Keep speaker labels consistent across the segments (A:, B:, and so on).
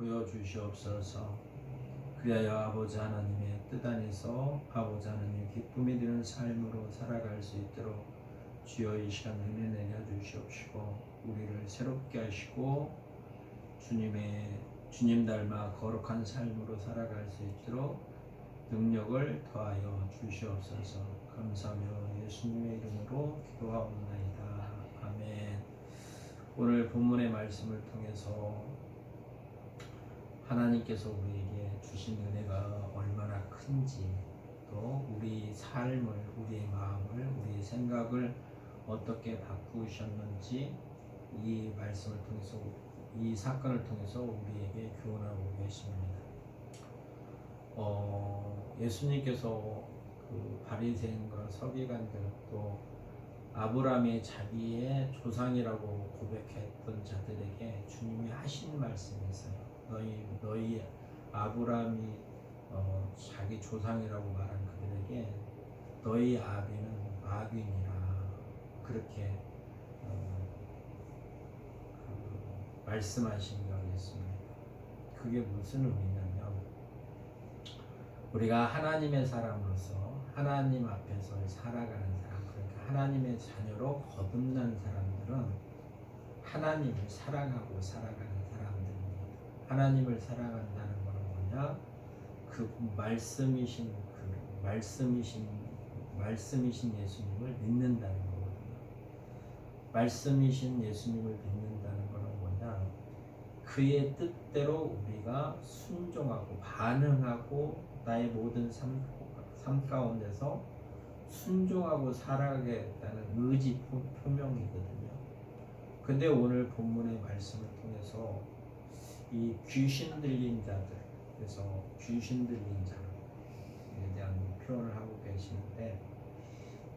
A: 보여주시옵소서. 그리하여 아버지 하나님의 뜻 안에서 아버지 하나님의 기쁨이 되는 삶으로 살아갈 수 있도록 주여 이 시간 은혜 내려 주시옵시고 우리를 새롭게 하시고 주님 닮아 거룩한 삶으로 살아갈 수 있도록 능력을 더하여 주시옵소서. 감사하며 예수님의 이름으로 기도하옵나이다. 아멘. 오늘 본문의 말씀을 통해서 하나님께서 우리에게 주신 은혜가 얼마나 큰지, 또 우리 삶을, 우리의 마음을, 우리의 생각을 어떻게 바꾸셨는지 이 말씀을 통해서, 이 사건을 통해서 우리에게 교훈하고 계십니다. 예수님께서 그 바리새인과 서기관들, 또 아브라함이 자기의 조상이라고 고백했던 자들에게 주님이 하신 말씀이 있어요. 너희 아브라함이 자기 조상이라고 말한 그들에게 너희 아비는 악인이라, 그렇게 말씀하신 게 있습니다. 그게 무슨 의미냐면, 우리가 하나님의 사람으로서 하나님 앞에서 살아가는 사람, 그러니까 하나님의 자녀로 거듭난 사람들은 하나님을 사랑하고 살아가는 사람들입니다. 하나님을 사랑한다는 것은 뭐냐? 그 말씀이신 예수님을 믿는다는 거거든요. 말씀이신 예수님을 믿는다는 것은 뭐냐? 그의 뜻대로 우리가 순종하고 반응하고 나의 모든 삶 가운데서 순종하고 살아가겠다는 의지 표명이거든요. 근데 오늘 본문의 말씀을 통해서 이 귀신 들린 자들, 그래서 귀신 들린 자에 대한 표현을 하고 계시는데,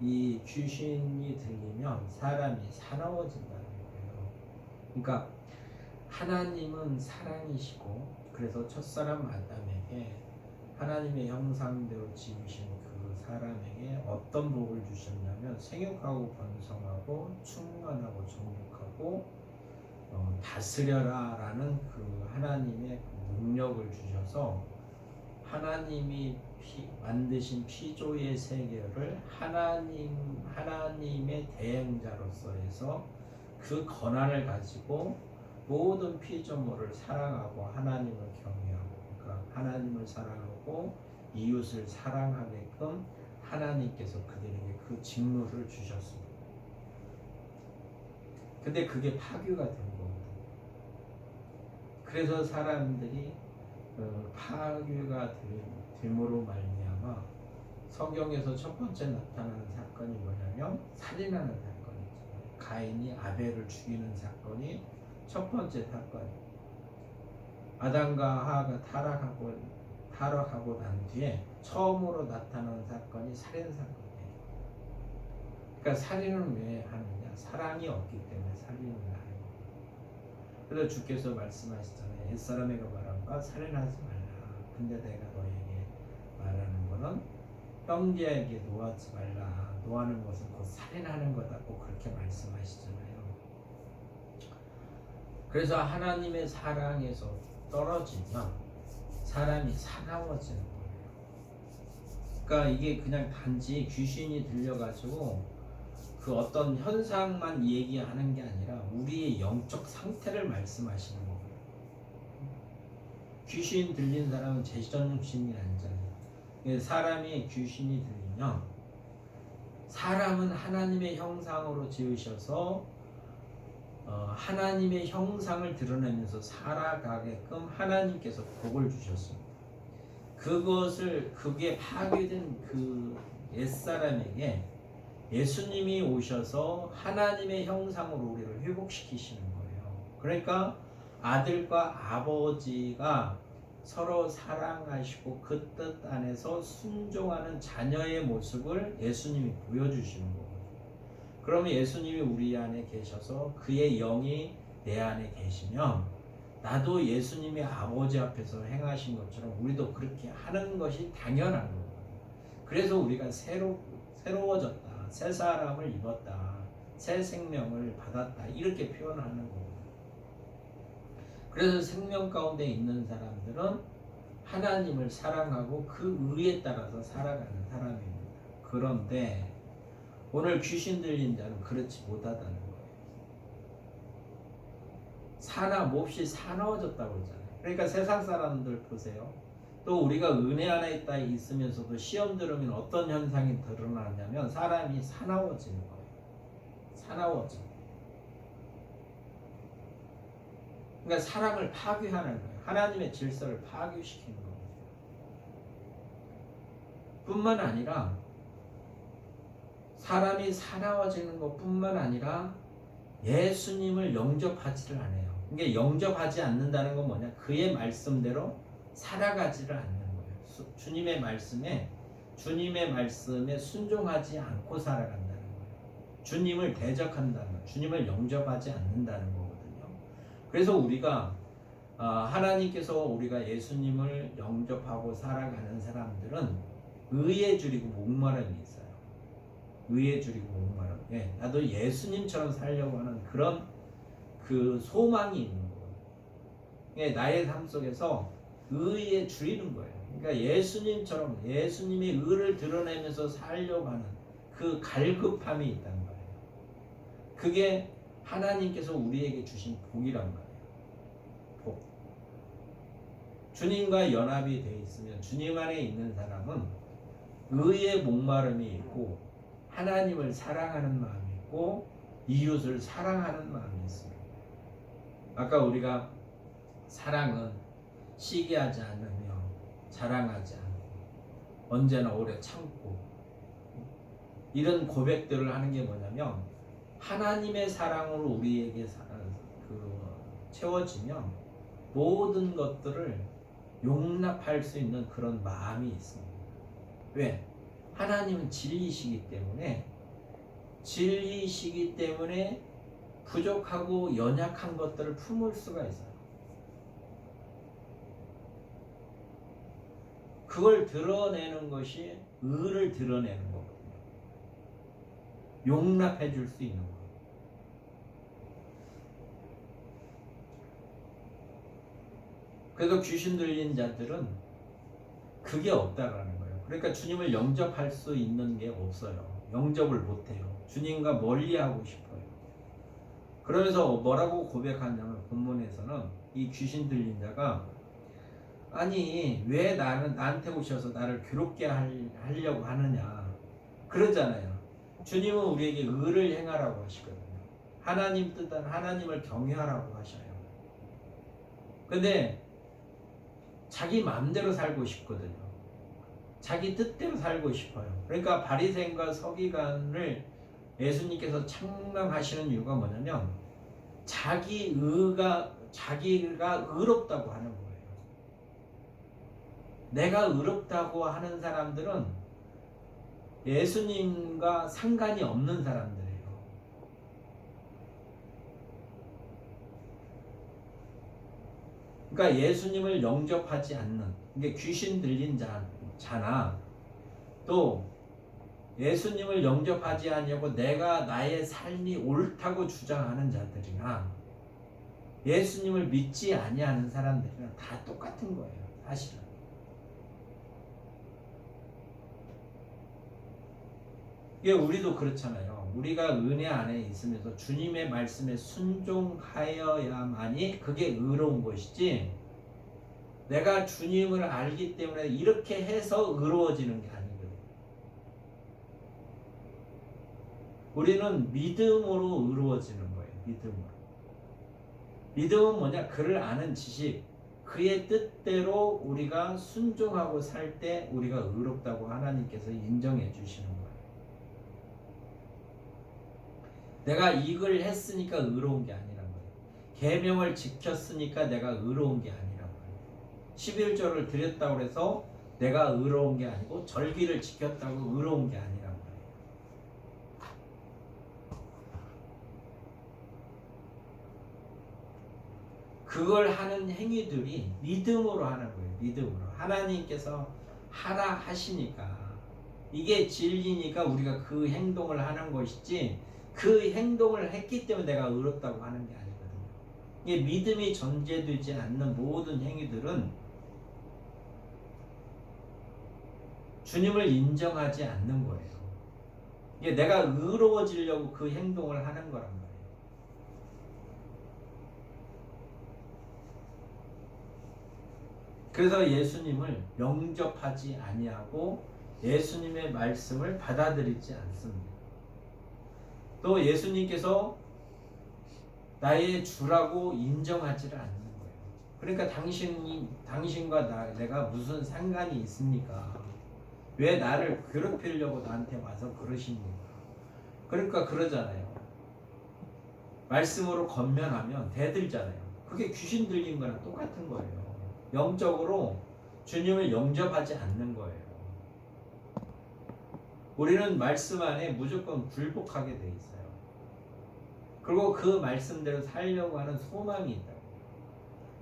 A: 이 귀신이 들리면 사람이 사나워진다는 거예요. 그러니까 하나님은 사랑이시고, 그래서 첫사람 아담에게 하나님의 형상대로 지으신 그 사람에게 어떤 복을 주셨냐면 생육하고 번성하고 충만하고 정복하고 다스려라 라는 그 하나님의 능력을 주셔서 하나님이 만드신 피조의 세계를 하나님의 대행자로서 해서 그 권한을 가지고 모든 피조물을 사랑하고 하나님을 경외하고, 그러니까 하나님을 사랑하고 이웃을 사랑하게끔 하나님께서 그들에게 그 직무를 주셨습니다. 근데 그게 파괴가 된 겁니다. 그래서 사람들이 파괴가 됨으로 말미암아 성경에서 첫 번째 나타나는 사건이 뭐냐면 살인하는 사건이죠. 가인이 아벨을 죽이는 사건이 첫 번째 사건이에요. 아담과 하와가 타락하고 난 뒤에 처음으로 나타나는 사건이 살인 사건이에요. 그러니까 살인은 왜 하느냐? 사랑이 없기 때문에 살인을 하는 거예요. 그래서 주께서 말씀하시잖아요. 옛사람에게 말한 바 살인하지 말라. 근데 내가 너에게 말하는 거는 형제에게 노하지 말라. 노하는 것은 곧 살인하는 거다고 그렇게 말씀하시잖아요. 그래서 하나님의 사랑에서 떨어지면 사람이 사나워지는 거예요. 그러니까 이게 그냥 단지 귀신이 들려가지고 그 어떤 현상만 얘기하는 게 아니라 우리의 영적 상태를 말씀하시는 거예요. 귀신 들린 사람은 제정신이 아니잖아요. 사람이 귀신이 들리면, 사람은 하나님의 형상으로 지으셔서 하나님의 형상을 드러내면서 살아가게끔 하나님께서 복을 주셨습니다. 그게 파괴된 그 옛사람에게 예수님이 오셔서 하나님의 형상으로 우리를 회복시키시는 거예요. 그러니까 아들과 아버지가 서로 사랑하시고 그 뜻 안에서 순종하는 자녀의 모습을 예수님이 보여주시는 거예요. 그러면 예수님이 우리 안에 계셔서 그의 영이 내 안에 계시면 나도 예수님이 아버지 앞에서 행하신 것처럼 우리도 그렇게 하는 것이 당연한 거예요. 그래서 우리가 새로워졌다, 새 사람을 입었다, 새 생명을 받았다, 이렇게 표현하는 거예요. 그래서 생명 가운데 있는 사람들은 하나님을 사랑하고 그 의에 따라서 살아가는 사람입니다. 그런데 오늘 귀신 들린 자는 그렇지 못하다는 거예요. 사나 몹시 사나워졌다고 그러잖아요. 그러니까 세상 사람들 보세요. 또 우리가 은혜 안에 있다 있으면서도 시험 들으면 어떤 현상이 드러나냐면 사람이 사나워지는 거예요. 사나워져. 그러니까 사랑을 파괴하는 거예요. 하나님의 질서를 파괴시키는 거예요. 뿐만 아니라 사람이 사나워지는 것뿐만 아니라 예수님을 영접하지를 않아요. 그러니까 영접하지 않는다는 건 뭐냐? 그의 말씀대로 살아가지를 않는 거예요. 주님의 말씀에 순종하지 않고 살아간다는 거예요. 주님을 대적한다는 거예요. 주님을 영접하지 않는다는 거거든요. 그래서 우리가 하나님께서 우리가 예수님을 영접하고 살아가는 사람들은 의에 줄이고 목마름이 있어요. 의에 줄이고 목마름. 예, 나도 예수님처럼 살려고 하는 그런 그 소망이 있는 거예요. 예, 나의 삶 속에서 의에 줄이는 거예요. 그러니까 예수님처럼 예수님의 의를 드러내면서 살려고 하는 그 갈급함이 있다는 거예요. 그게 하나님께서 우리에게 주신 복이란 말이에요. 복. 주님과 연합이 되어 있으면 주님 안에 있는 사람은 의의 목마름이 있고 하나님을 사랑하는 마음이 있고 이웃을 사랑하는 마음이 있습니다. 아까 우리가 사랑은 시기하지 않으며 자랑하지 않고 언제나 오래 참고 이런 고백들을 하는 게 뭐냐면 하나님의 사랑으로 우리에게 채워지면 모든 것들을 용납할 수 있는 그런 마음이 있습니다. 왜? 하나님은 진리시기 때문에 부족하고 연약한 것들을 품을 수가 있어요. 그걸 드러내는 것이 의를 드러내는 거거든요. 용납해 줄 수 있는 거예요. 그래서 귀신 들린 자들은 그게 없다라는 거예요. 그러니까 주님을 영접할 수 있는 게 없어요. 영접을 못해요. 주님과 멀리하고 싶어요. 그러면서 뭐라고 고백하냐면 본문에서는 이 귀신 들린 자가 아니 왜 나한테 오셔서 나를 괴롭게 하려고 하느냐 그러잖아요. 주님은 우리에게 의를 행하라고 하시거든요. 하나님 뜻한 하나님을 경외하라고 하셔요. 근데 자기 마음대로 살고 싶거든요. 자기 뜻대로 살고 싶어요. 그러니까 바리새인과 서기관을 예수님께서 책망하시는 이유가 뭐냐면 자기가 의롭다고 하는 거예요. 내가 의롭다고 하는 사람들은 예수님과 상관이 없는 사람들이에요. 그러니까 예수님을 영접하지 않는, 이게 귀신 들린 자나 또 예수님을 영접하지 않냐고 내가 나의 삶이 옳다고 주장하는 자들이나 예수님을 믿지 아니하는 사람들이나 다 똑같은 거예요. 사실은. 이게 우리도 그렇잖아요. 우리가 은혜 안에 있으면서 주님의 말씀에 순종하여야만이 그게 의로운 것이지 내가 주님을 알기 때문에 이렇게 해서 의로워지는 게 아니거든요. 우리는 믿음으로 의로워지는 거예요. 믿음은 뭐냐? 그를 아는 지식, 그의 뜻대로 우리가 순종하고 살 때 우리가 의롭다고 하나님께서 인정해 주시는 거예요. 내가 이걸 했으니까 의로운 게 아니란 거예요. 계명을 지켰으니까 내가 의로운 게 아니란 거예요. 11조를 드렸다고 해서 내가 의로운 게 아니고 절기를 지켰다고 의로운 게 아니란 거예요. 그걸 하는 행위들이 믿음으로 하는 거예요. 믿음으로. 하나님께서 하라 하시니까 이게 진리니까 우리가 그 행동을 하는 것이지 그 행동을 했기 때문에 내가 의롭다고 하는 게 아니거든요. 이게 믿음이 전제되지 않는 모든 행위들은 주님을 인정하지 않는 거예요. 이게 내가 의로워지려고 그 행동을 하는 거란 말이에요. 그래서 예수님을 영접하지 아니하고 예수님의 말씀을 받아들이지 않습니다. 또 예수님께서 나의 주라고 인정하지를 않는 거예요. 그러니까 당신과 내가 무슨 상관이 있습니까? 왜 나를 괴롭히려고 나한테 와서 그러십니까? 그러니까 그러잖아요. 말씀으로 건면하면 대들잖아요. 그게 귀신 들린 거랑 똑같은 거예요. 영적으로 주님을 영접하지 않는 거예요. 우리는 말씀 안에 무조건 굴복하게 돼 있어요. 그리고 그 말씀대로 살려고 하는 소망이 있다고.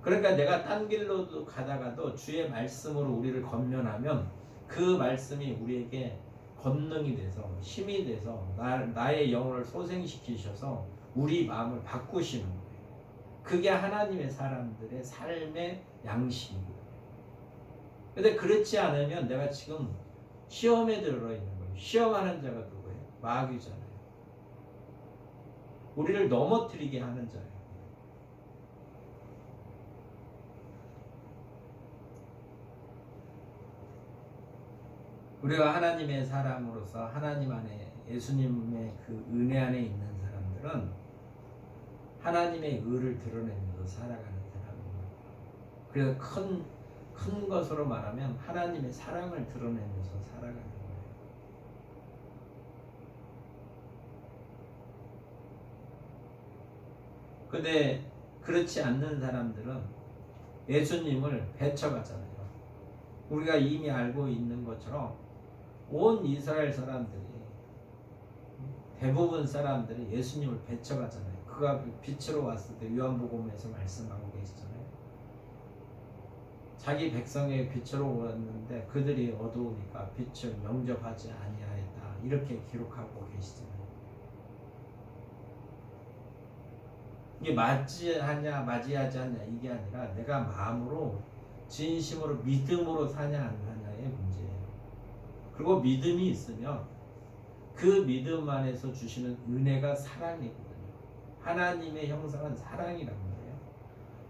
A: 그러니까 내가 딴 길로도 가다가도 주의 말씀으로 우리를 건면하면 그 말씀이 우리에게 권능이 돼서 힘이 돼서 나의 영혼을 소생시키셔서 우리 마음을 바꾸시는 거예요. 그게 하나님의 사람들의 삶의 양식이거든요. 근데 그렇지 않으면 내가 지금 시험에 들어 있는 거예요. 시험하는 자가 누구예요? 마귀잖아요. 우리를 넘어뜨리게 하는 자예요. 우리가 하나님의 사람으로서 하나님 안에 예수님의 그 은혜 안에 있는 사람들은 하나님의 의를 드러내면서 살아가는 사람입니다. 그래서 큰 것으로 말하면 하나님의 사랑을 드러내면서 살아가는 거예요. 근데 그렇지 않는 사람들은 예수님을 배척하잖아요. 우리가 이미 알고 있는 것처럼 온 이스라엘 사람들이 대부분 사람들이 예수님을 배척하잖아요. 그가 빛으로 왔을 때 요한복음에서 말씀하고 계시잖아요. 자기 백성의 빛으로 왔는데 그들이 어두우니까 빛을 영접하지 아니하였다. 이렇게 기록하고 계시잖아요. 이게 맞이하냐 맞이하지 않냐 이게 아니라 내가 마음으로 진심으로 믿음으로 사냐 안 사냐의 문제예요. 그리고 믿음이 있으면 그 믿음 안에서 주시는 은혜가 사랑이거든요. 하나님의 형상은 사랑이란 말이에요.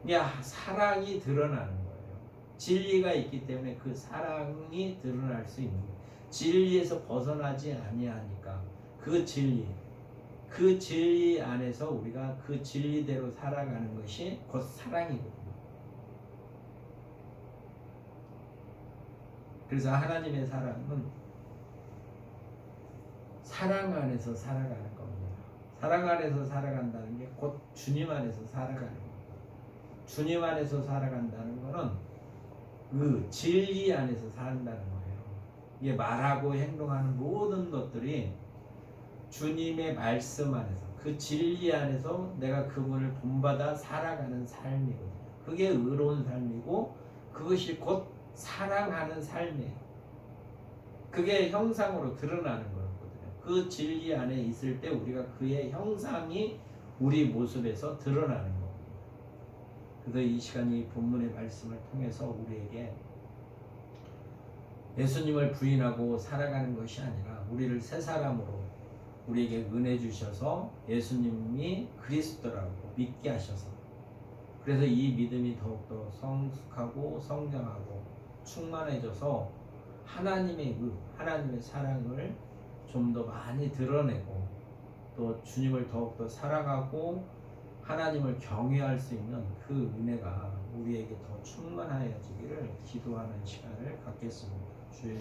A: 그냥 사랑이 드러나는 거예요. 진리가 있기 때문에 그 사랑이 드러날 수 있는 거예요. 진리에서 벗어나지 아니하니까 그 진리 안에서 우리가 그 진리대로 살아가는 것이 곧 사랑이거든요. 그래서 하나님의 사랑은 사랑 안에서 살아가는 겁니다. 사랑 안에서 살아간다는 게 곧 주님 안에서 살아가는 겁니다. 주님 안에서 살아간다는 것은 그 진리 안에서 산다는 거예요. 이게 말하고 행동하는 모든 것들이 주님의 말씀 안에서 그 진리 안에서 내가 그분을 본받아 살아가는 삶이거든요. 그게 의로운 삶이고 그것이 곧 사랑하는 삶이에요. 그게 형상으로 드러나는 거거든요. 그 진리 안에 있을 때 우리가 그의 형상이 우리 모습에서 드러나는 겁니다. 그래서 이 시간 이 본문의 말씀을 통해서 우리에게 예수님을 부인하고 살아가는 것이 아니라 우리를 새 사람으로 우리에게 은혜 주셔서 예수님이 그리스도라고 믿게 하셔서 그래서 이 믿음이 더욱더 성숙하고 성장하고 충만해져서 하나님의 하나님의 사랑을 좀 더 많이 드러내고 또 주님을 더욱더 사랑하고 하나님을 경외할 수 있는 그 은혜가 우리에게 더 충만하여지기를 기도하는 시간을 갖겠습니다. 주의